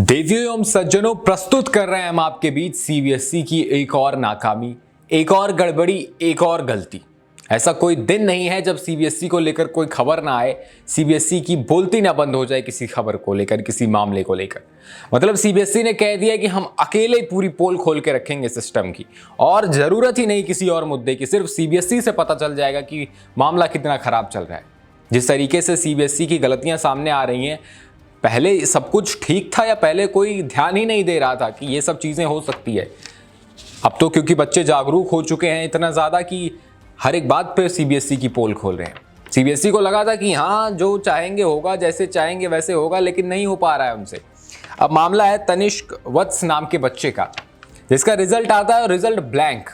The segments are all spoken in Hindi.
देवियों एवं सज्जनों, प्रस्तुत कर रहे हैं हम आपके बीच सीबीएसई की एक और नाकामी, एक और गड़बड़ी, एक और गलती। ऐसा कोई दिन नहीं है जब सीबीएसई को लेकर कोई खबर ना आए, सीबीएसई की बोलती ना बंद हो जाए किसी खबर को लेकर, किसी मामले को लेकर। मतलब सीबीएसई ने कह दिया कि हम अकेले पूरी पोल खोल के रखेंगे सिस्टम की, और जरूरत ही नहीं किसी और मुद्दे की। सिर्फ सीबीएसई से पता चल जाएगा कि मामला कितना खराब चल रहा है। जिस तरीके से सीबीएसई की गलतियां सामने आ रही हैं, पहले सब कुछ ठीक था या पहले कोई ध्यान ही नहीं दे रहा था कि ये सब चीजें हो सकती है। अब तो क्योंकि बच्चे जागरूक हो चुके हैं इतना ज्यादा कि हर एक बात पे सीबीएसई की पोल खोल रहे हैं। सीबीएसई को लगा था कि हाँ, जो चाहेंगे होगा, जैसे चाहेंगे वैसे होगा, लेकिन नहीं हो पा रहा है उनसे। अब मामला है तनिष्क वत्स नाम के बच्चे का, जिसका रिजल्ट आता है और रिजल्ट ब्लैंक,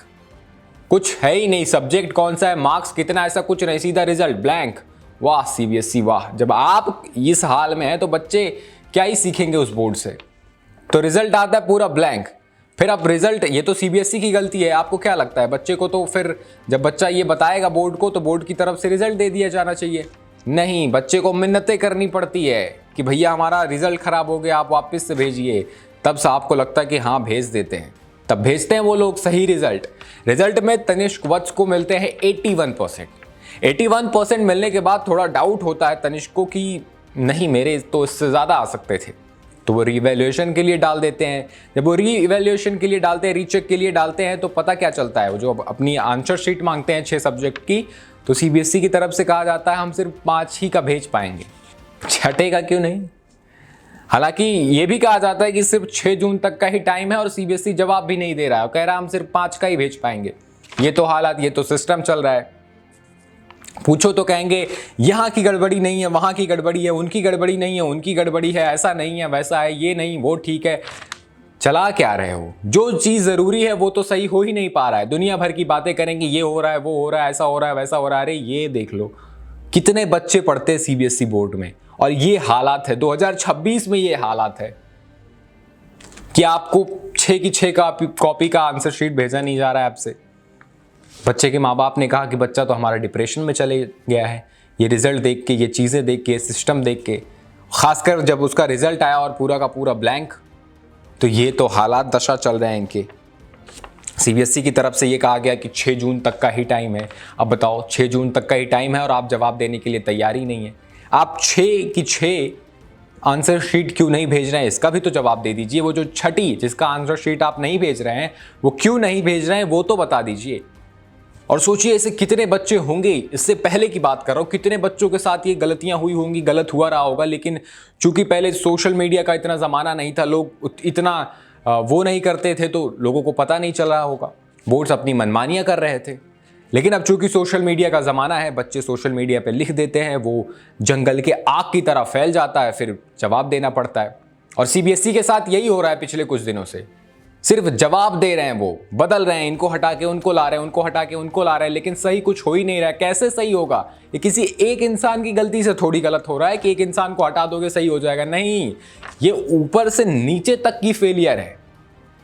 कुछ है ही नहीं। सब्जेक्ट कौन सा है, मार्क्स कितना, ऐसा कुछ नहीं, सीधा रिजल्ट ब्लैंक। वाह सीबीएसई वाह। जब आप इस हाल में हैं तो बच्चे क्या ही सीखेंगे उस बोर्ड से। तो रिजल्ट आता है पूरा ब्लैंक। फिर अब रिजल्ट, ये तो सीबीएसई की गलती है। आपको क्या लगता है, बच्चे को तो फिर जब बच्चा ये बताएगा बोर्ड को तो बोर्ड की तरफ से रिजल्ट दे दिया जाना चाहिए? नहीं, बच्चे को मिन्नतें करनी पड़ती है कि भैया हमारा रिजल्ट खराब हो गया, आप वापस से भेजिए। तब से आपको लगता है कि हाँ भेज देते हैं, तब भेजते हैं वो लोग सही रिजल्ट में तनिष्क वत्स को मिलते हैं 81%। 81% मिलने के बाद थोड़ा डाउट होता है तनिष्क को कि नहीं, मेरे तो इससे ज़्यादा आ सकते थे। तो वो रीवैल्यूएशन के लिए डाल देते हैं। जब वो रीवैल्यूएशन के लिए डालते हैं, रीचेक के लिए डालते हैं, तो पता क्या चलता है, वो जो अपनी आंसर शीट मांगते हैं 6 सब्जेक्ट की, तो सीबीएसई की तरफ से कहा जाता है हम सिर्फ 5 ही का भेज पाएंगे। 6 का क्यों नहीं? हालांकि ये भी कहा जाता है कि सिर्फ 6 जून तक का ही टाइम है और सीबीएसई जवाब भी नहीं दे रहा है, कह रहा है हम सिर्फ 5 का ही भेज पाएंगे। ये तो हालात, ये तो सिस्टम चल रहा है। पूछो तो कहेंगे यहाँ की गड़बड़ी नहीं है, वहाँ की गड़बड़ी है, उनकी गड़बड़ी नहीं है, उनकी गड़बड़ी है, ऐसा नहीं है, वैसा है, ये नहीं, वो ठीक है। चला क्या रहे हो? जो चीज़ ज़रूरी है वो तो सही हो ही नहीं पा रहा है। दुनिया भर की बातें करेंगे, ये हो रहा है, वो हो रहा है, ऐसा हो रहा है, वैसा हो रहा है। अरे ये देख लो कितने बच्चे पढ़ते हैं सीबीएसई बोर्ड में, और ये हालात है 2026 में। ये हालात है कि आपको 6 की 6 कॉपी का आंसर शीट भेजा नहीं जा रहा है आपसे। बच्चे के माँ बाप ने कहा कि बच्चा तो हमारा डिप्रेशन में चले गया है, ये रिजल्ट देख के, ये चीज़ें देख के, सिस्टम देख के। खासकर जब उसका रिजल्ट आया और पूरा का पूरा ब्लैंक, तो ये तो हालात दशा चल रहे हैं इनके। सीबीएसई की तरफ से ये कहा गया कि 6 जून तक का ही टाइम है। अब बताओ, 6 जून तक का ही टाइम है और आप जवाब देने के लिए तैयार ही नहीं है। आप 6 की 6 आंसर शीट क्यों नहीं भेज रहे हैं, इसका भी तो जवाब दे दीजिए। वो जो छठी जिसका आंसर शीट आप नहीं भेज रहे हैं, वो क्यों नहीं भेज रहे हैं, वो तो बता दीजिए। और सोचिए ऐसे कितने बच्चे होंगे, इससे पहले की बात कर रहा हूँ, कितने बच्चों के साथ ये गलतियां हुई होंगी, गलत हुआ रहा होगा। लेकिन चूंकि पहले सोशल मीडिया का इतना ज़माना नहीं था, लोग इतना वो नहीं करते थे, तो लोगों को पता नहीं चल रहा होगा, बोर्ड्स अपनी मनमानियां कर रहे थे। लेकिन अब चूंकि सोशल मीडिया का ज़माना है, बच्चे सोशल मीडिया पे लिख देते हैं, वो जंगल के आग की तरह फैल जाता है, फिर जवाब देना पड़ता है। और सीबीएसई के साथ यही हो रहा है पिछले कुछ दिनों से। सिर्फ जवाब दे रहे हैं, वो बदल रहे हैं, इनको हटा के उनको ला रहे हैं, उनको हटा के उनको ला रहे हैं, लेकिन सही कुछ हो ही नहीं रहा है। कैसे सही होगा? ये किसी एक इंसान की गलती से थोड़ी गलत हो रहा है कि एक इंसान को हटा दोगे सही हो जाएगा। नहीं, ये ऊपर से नीचे तक की फेलियर है।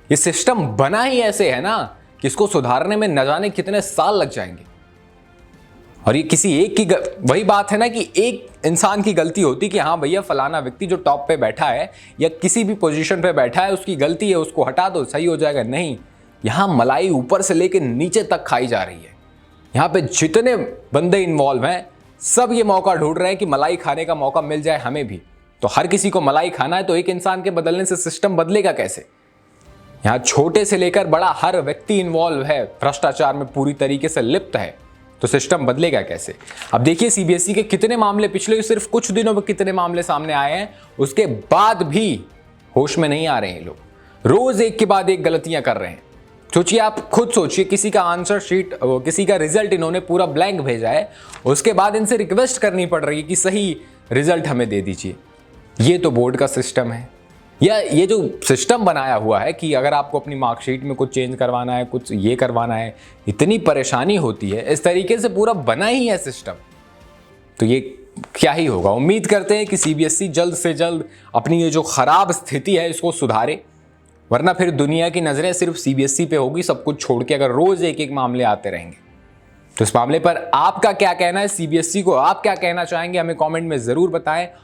ये सिस्टम बना ही ऐसे है ना कि इसको सुधारने में न जाने कितने साल लग जाएंगे। और ये किसी एक की वही बात है ना कि एक इंसान की गलती होती कि हाँ भैया फलाना व्यक्ति जो टॉप पे बैठा है या किसी भी पोजीशन पे बैठा है, उसकी गलती है, उसको हटा दो सही हो जाएगा। नहीं, यहाँ मलाई ऊपर से लेकर नीचे तक खाई जा रही है। यहाँ पे जितने बंदे इन्वॉल्व हैं, सब ये मौका ढूंढ रहे हैं कि मलाई खाने का मौका मिल जाए हमें भी। तो हर किसी को मलाई खाना है, तो एक इंसान के बदलने से सिस्टम बदलेगा कैसे? यहाँ छोटे से लेकर बड़ा हर व्यक्ति इन्वॉल्व है, भ्रष्टाचार में पूरी तरीके से लिप्त है, तो सिस्टम बदलेगा कैसे? अब देखिए सीबीएसई के कितने मामले पिछले सिर्फ कुछ दिनों में कितने मामले सामने आए हैं, उसके बाद भी होश में नहीं आ रहे हैं लोग। रोज एक के बाद एक गलतियां कर रहे हैं। सोचिए, आप खुद सोचिए, किसी का आंसर शीट, किसी का रिजल्ट इन्होंने पूरा ब्लैंक भेजा है, उसके बाद इनसे रिक्वेस्ट करनी पड़ रही है कि सही रिजल्ट हमें दे दीजिए। ये तो बोर्ड का सिस्टम है, या ये जो सिस्टम बनाया हुआ है कि अगर आपको अपनी मार्कशीट में कुछ चेंज करवाना है, कुछ ये करवाना है, इतनी परेशानी होती है, इस तरीके से पूरा बना ही है सिस्टम। तो ये क्या ही होगा। उम्मीद करते हैं कि सीबीएसई जल्द से जल्द अपनी ये जो खराब स्थिति है इसको सुधारे, वरना फिर दुनिया की नज़रें सिर्फ सीबीएसई पे होगी, सब कुछ छोड़ के, अगर रोज एक एक मामले आते रहेंगे। तो इस मामले पर आपका क्या कहना है? सीबीएसई को आप क्या कहना चाहेंगे? हमें कॉमेंट में ज़रूर बताएं।